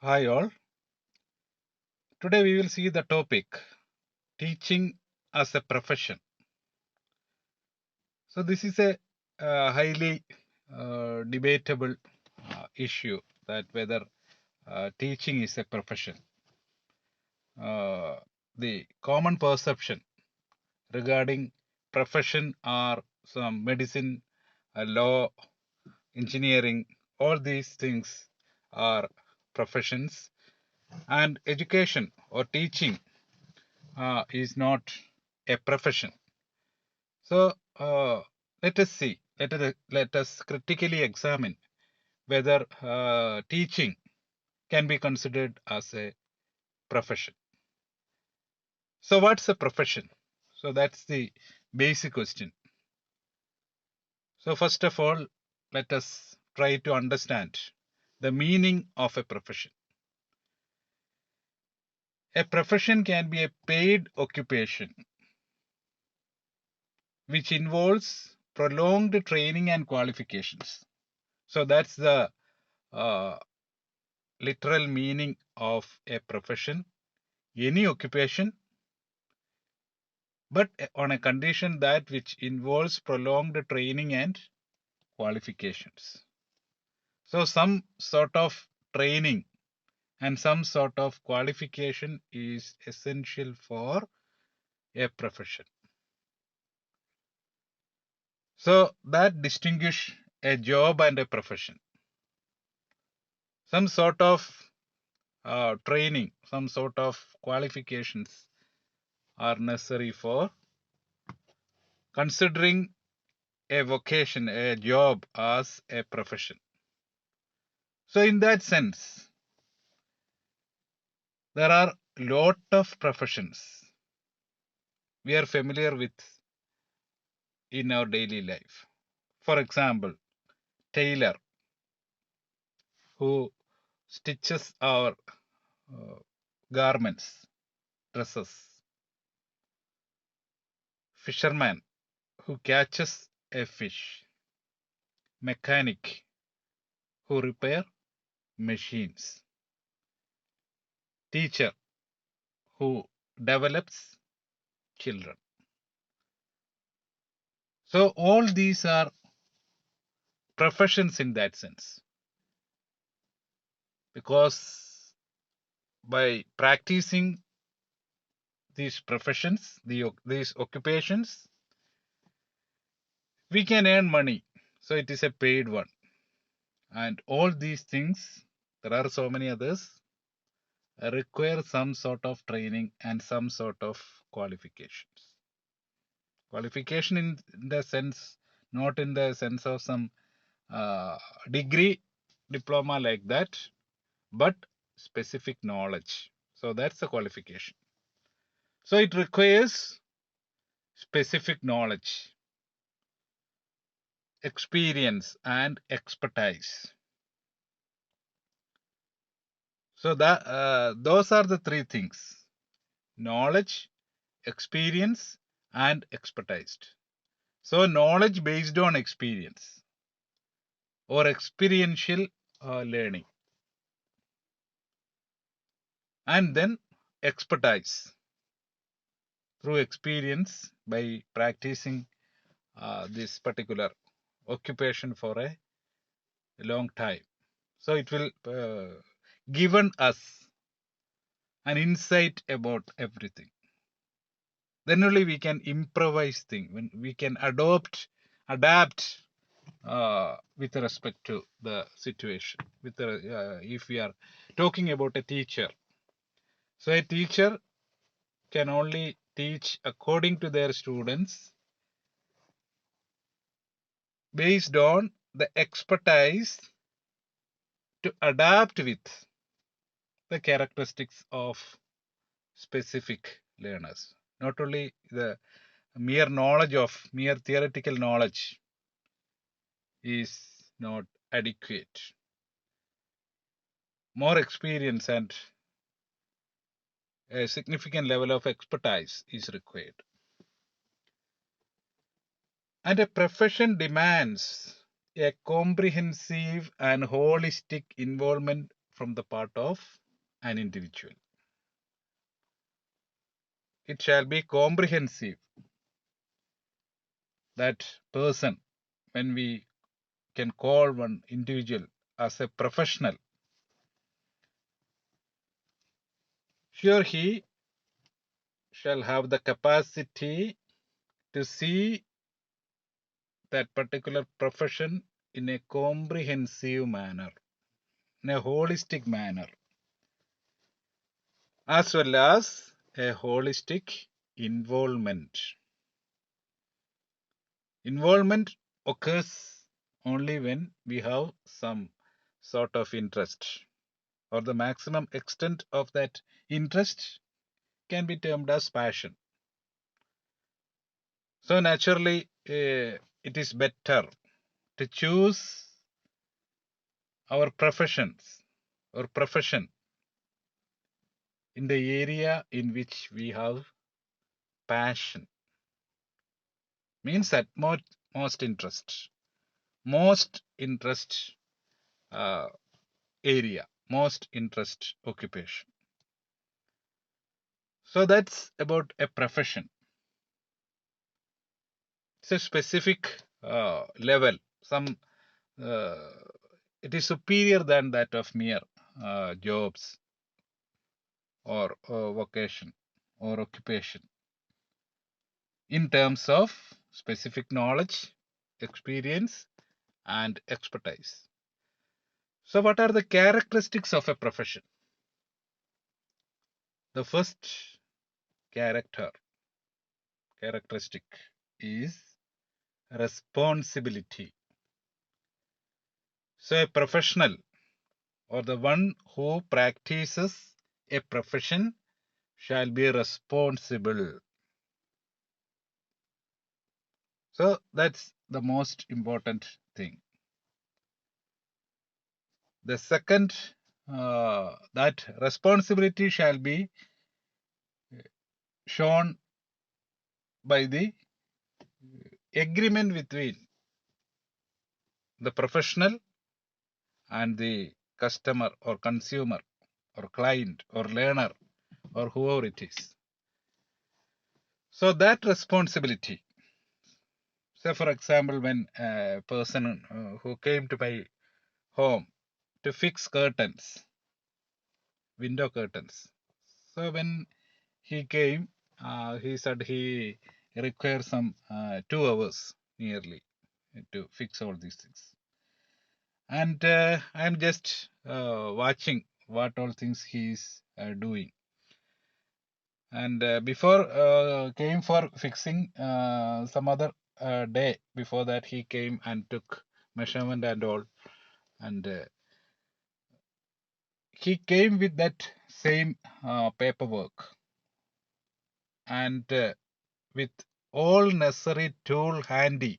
Hi all. Today we will see the topic teaching as a profession. So this is a highly debatable issue that whether teaching is a profession. Uh, the common perception regarding profession are some medicine, law, engineering, all these things are professions, and education or teaching is not a profession. So let us see, let us critically examine whether teaching can be considered as a profession. So what's a profession? So that's the basic question. So first of all, let us try to understand the meaning of a profession. A profession can be a paid occupation which involves prolonged training and qualifications. So that's the uh, literal meaning of a profession, any occupation, but on a condition that which involves prolonged training and qualifications. So some sort of training and some sort of qualification is essential for a profession. So that distinguish a job and a profession. Some sort of training, some sort of qualifications are necessary for considering a vocation, a job as a profession. So in that sense, there are lot of professions we are familiar with in our daily life. For example, tailor who stitches our uh, garments, dresses. Fisherman who catches a fish. Mechanic who repair machines. Teacher who develops children. So all these are professions in that sense, because by practicing these professions, these occupations, we can earn money. So it is a paid one. And all these things, there are so many others, require some sort of training and some sort of qualifications. Qualification in the sense, not in the sense of some uh, degree, diploma like that, but specific knowledge. So that's the qualification. So it requires specific knowledge, experience, and expertise. So that those are the three things: knowledge, experience, and expertise. So knowledge based on experience or experiential learning, and then expertise through experience by practicing this particular occupation for a long time. So it will given us an insight about everything. Then only we can improvise things. When we can adapt with respect to the situation. With if we are talking about a teacher, so a teacher can only teach according to their students based on the expertise to adapt with the characteristics of specific learners. Not only the mere theoretical knowledge is not adequate. More experience and a significant level of expertise is required. And a profession demands a comprehensive and holistic involvement from the part of an individual. It shall be comprehensive. That person, when we can call one individual as a professional, sure he shall have the capacity to see that particular profession in a comprehensive manner, in a holistic manner, as well as a holistic involvement. Involvement occurs only when we have some sort of interest, or the maximum extent of that interest can be termed as passion. So, naturally, it is better to choose our professions or profession in the area in which we have passion, means that most interest, most interest uh, area, most interest occupation. So that's about a profession. It's a specific level. Some uh, it is superior than that of mere jobs or vocation or occupation in terms of specific knowledge, experience, and expertise. So, what are the characteristics of a profession? The first characteristic is responsibility. So, a professional or the one who practices a profession shall be responsible. So, that's the most important thing. The second, that responsibility shall be shown by the agreement between the professional and the customer or consumer or client or learner or whoever it is. So that responsibility, say for example, when a person who came to my home to fix curtains, window curtains. So when he came, he said he requires some 2 hours nearly to fix all these things. And I'm just watching what all things he's doing. And before came for fixing some other day before that, he came and took measurement and all, and he came with that same paperwork and with all necessary tool handy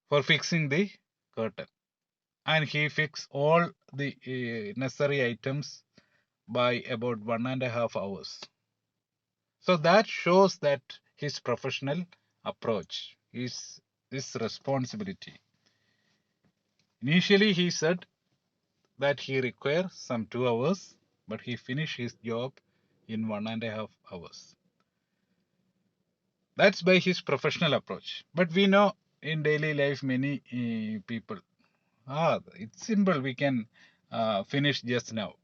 for fixing the curtain, and he fixed all the necessary items by about 1.5 hours. So that shows that his professional approach is his responsibility. Initially, he said that he requires some 2 hours, but he finished his job in 1.5 hours. That's by his professional approach. But we know in daily life many people, it's simple, we can finish just now,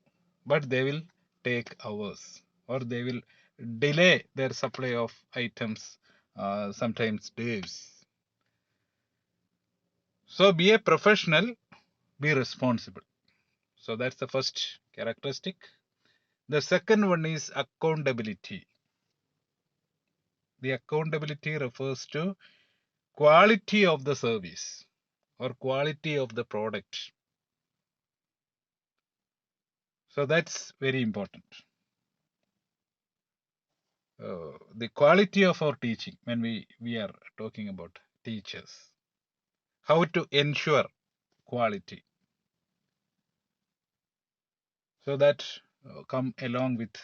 but they will take hours or they will delay their supply of items, sometimes days. So be a professional, be responsible. So that's the first characteristic. The second one is accountability. The accountability refers to quality of the service or quality of the product. So that's very important. The quality of our teaching, when we are talking about teachers, how to ensure quality. So that come along with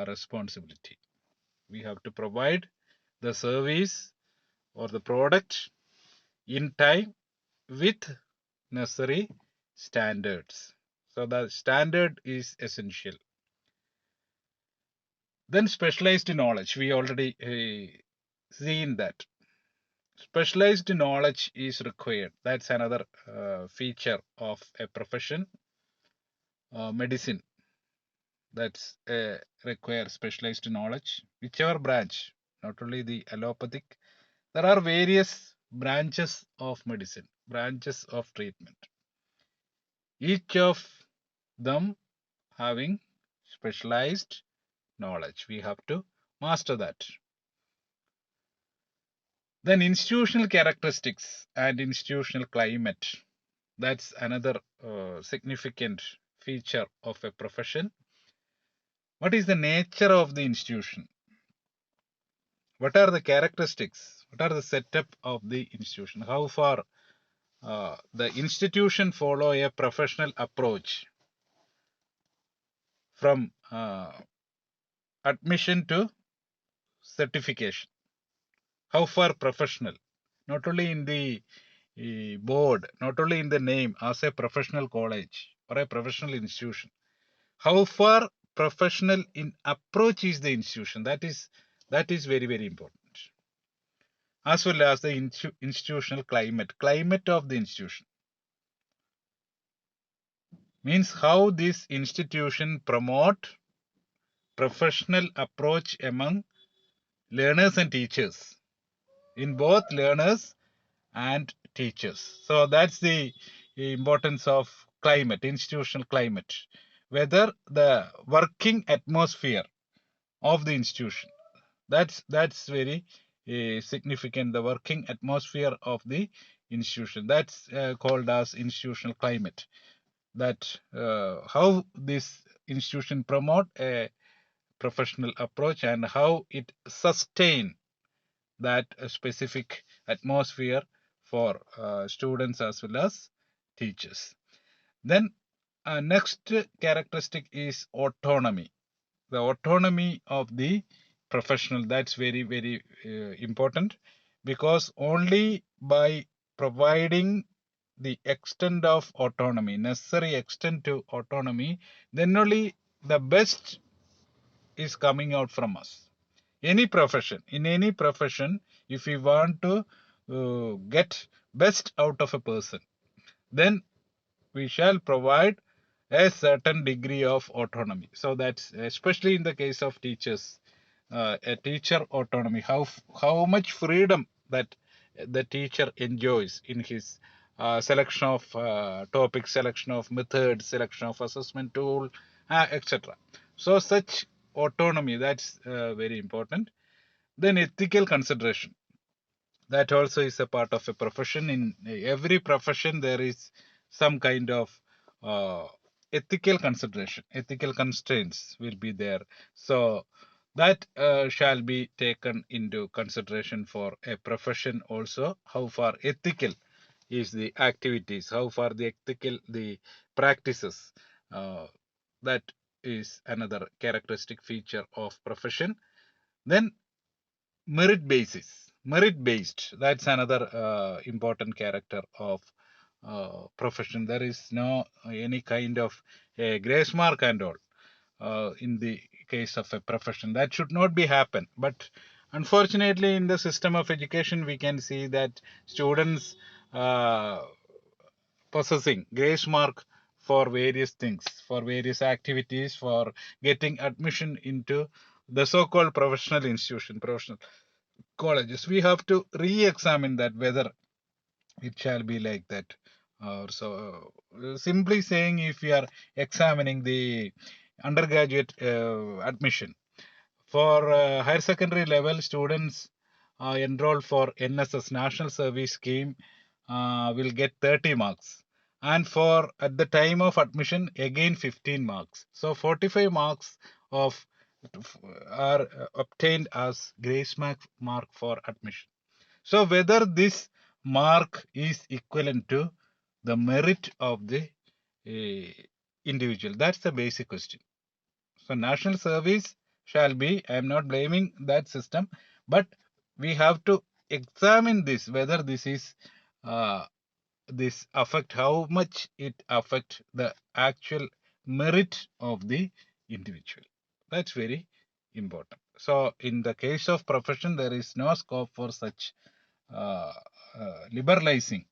responsibility. We have to provide the service or the product in time with necessary standards. So the standard is essential. Then specialized knowledge. We already seen that. Specialized knowledge is required. That's another feature of a profession. Medicine, that's require specialized knowledge, whichever branch, not only the allopathic. There are various branches of medicine, branches of treatment. Each of them having specialized knowledge. We have to master that. Then institutional characteristics and institutional climate. That's another significant feature of a profession. What is the nature of the institution? What are the characteristics? What are the setup of the institution? How far the institution follow a professional approach from admission to certification? How far professional? Not only in the board, not only in the name as a professional college or a professional institution. How far professional in approach is the institution? That is very very important. As well as the institutional climate of the institution means how this institution promote professional approach among learners and teachers, in both learners and teachers. So that's the importance of climate, institutional climate, whether the working atmosphere of the institution, that's very significant. The working atmosphere of the institution, that's called as institutional climate. That how this institution promote a professional approach and how it sustain that specific atmosphere for students as well as teachers. Then next characteristic is autonomy. The autonomy of the professional, that's very very important, because only by providing the extent of autonomy, necessary extent to autonomy, then only the best is coming out from us. Any profession, in any profession, if we want to get best out of a person, then we shall provide a certain degree of autonomy. So that's especially in the case of teachers, a teacher autonomy, how much freedom that the teacher enjoys in his selection of topics, selection of methods, selection of assessment tool, etc. So such autonomy, that's very important. Then ethical consideration, that also is a part of a profession. In every profession there is some kind of uh, ethical consideration, ethical constraints will be there. So that shall be taken into consideration for a profession also. How far ethical is the activities, how far the ethical the practices, uh, that is another characteristic feature of profession. Then merit based, that's another important character of profession. There is no any kind of a grace mark and all in the case of a profession. That should not be happen, but unfortunately in the system of education we can see that students uh, possessing grace mark for various things, for various activities, for getting admission into the so-called professional institution, professional colleges. We have to re-examine that whether it shall be like that. So simply saying, if we are examining the undergraduate admission for higher secondary level, students enrolled for NSS National Service Scheme will get 30 marks, and for at the time of admission again 15 marks. So 45 marks of are obtained as grace mark for admission. So whether this mark is equivalent to the merit of the individual, that's the basic question. So national service shall be, I am not blaming that system, but we have to examine this, whether this is uh, this affect, how much it affect the actual merit of the individual. That's very important. So in the case of profession, there is no scope for such uh, liberalizing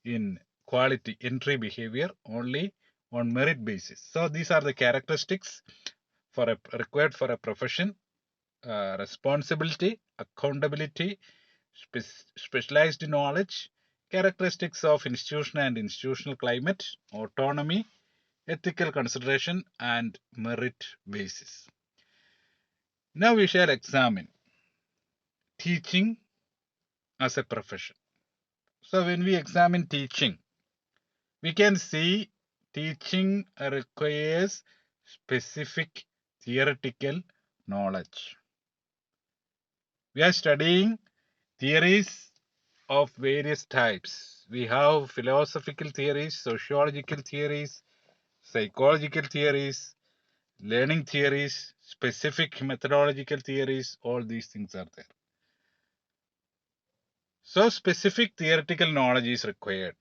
in quality entry behavior, only on merit basis. So these are the characteristics for a required for a profession: responsibility, accountability, specialized knowledge, characteristics of institution and institutional climate, autonomy, ethical consideration, and merit basis. Now we shall examine teaching as a profession. So when we examine teaching, we can see teaching requires specific theoretical knowledge. We are studying theories of various types. We have philosophical theories, sociological theories, psychological theories, learning theories, specific methodological theories, all these things are there. So specific theoretical knowledge is required,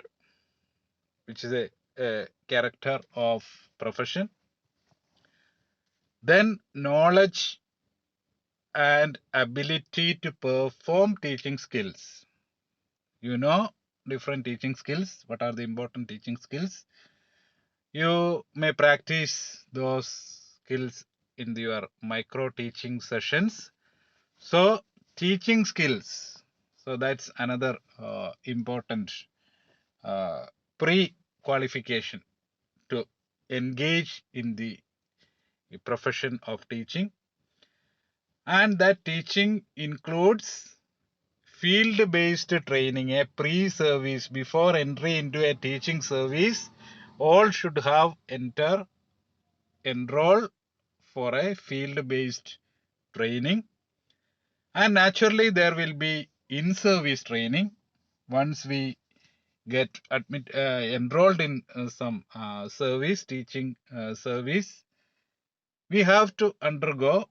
which is a character of profession. Then knowledge and ability to perform teaching skills. You know different teaching skills. What are the important teaching skills? You may practice those skills in your micro teaching sessions. So teaching skills. So that's another important pre-qualification to engage in the profession of teaching. And that teaching includes field-based training, a pre-service. Before entry into a teaching service, all should have enroll for a field-based training, and naturally there will be in-service training. Once we get enrolled in some service, teaching service, we have to undergo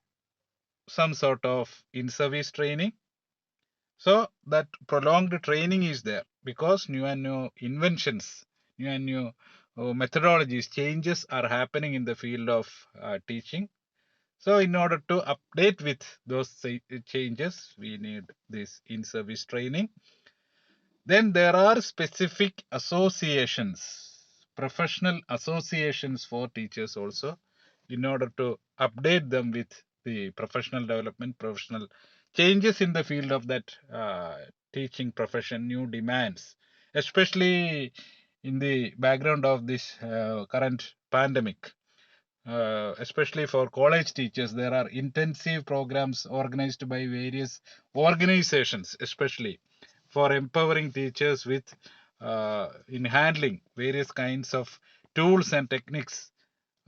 some sort of in-service training. So that prolonged training is there because new and new inventions, new and new methodologies, changes are happening in the field of teaching. So in order to update with those changes, we need this in-service training. Then there are specific associations, professional associations for teachers also, in order to update them with the professional development, professional changes in the field of that teaching profession, new demands, especially in the background of this current pandemic. Especially for college teachers, there are intensive programs organized by various organizations, especially for empowering teachers with in handling various kinds of tools and techniques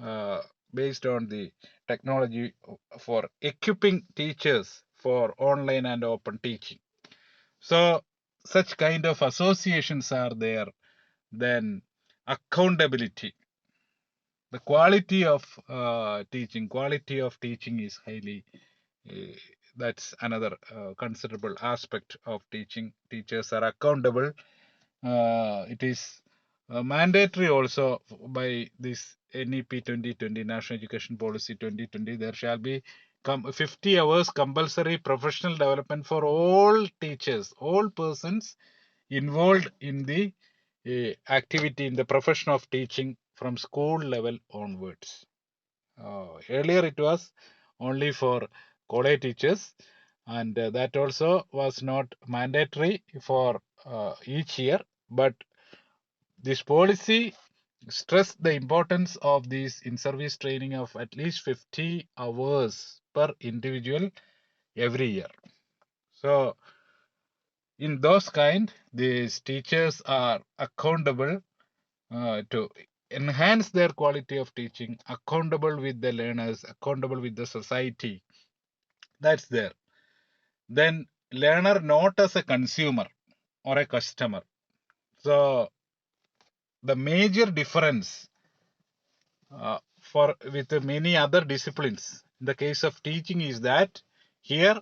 uh, based on the technology for equipping teachers for online and open teaching. So such kind of associations are there. Then accountability, the quality of teaching is highly uh, that's another considerable aspect of teaching. Teachers are accountable. It is mandatory also by this NEP 2020, National Education Policy 2020. There shall be 50 hours compulsory professional development for all teachers, all persons involved in the activity in the profession of teaching from school level onwards. Earlier it was only for college teachers, and that also was not mandatory for each year. But this policy stressed the importance of this in-service training of at least 50 hours per individual every year. So in those kind, these teachers are accountable to enhance their quality of teaching, accountable with the learners, accountable with the society. That's there. Then learner not as a consumer or a customer. So the major difference for with many other disciplines in the case of teaching is that here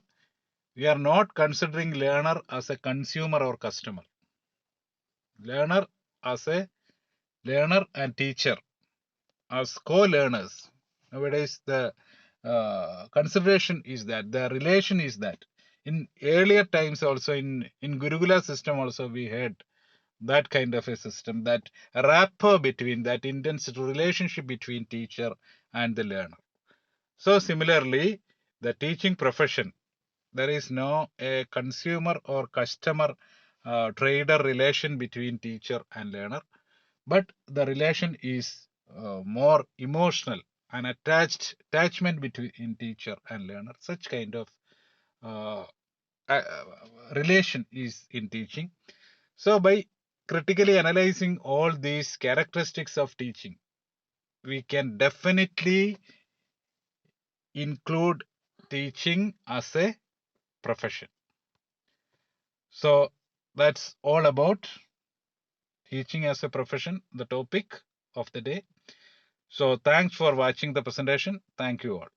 we are not considering learner as a consumer or customer. Learner as a learner and teacher, as co-learners. Nowadays, the consideration is that the relation is that in earlier times also in Gurukula system also we had that kind of a system, that rapport between, that intense relationship between teacher and the learner. So similarly, the teaching profession, there is no a consumer or customer trader relation between teacher and learner, but the relation is more emotional, an attachment between teacher and learner. Such kind of uh, relation is in teaching. So by critically analyzing all these characteristics of teaching, we can definitely include teaching as a profession. So that's all about teaching as a profession, the topic of the day. So thanks for watching the presentation. Thank you all.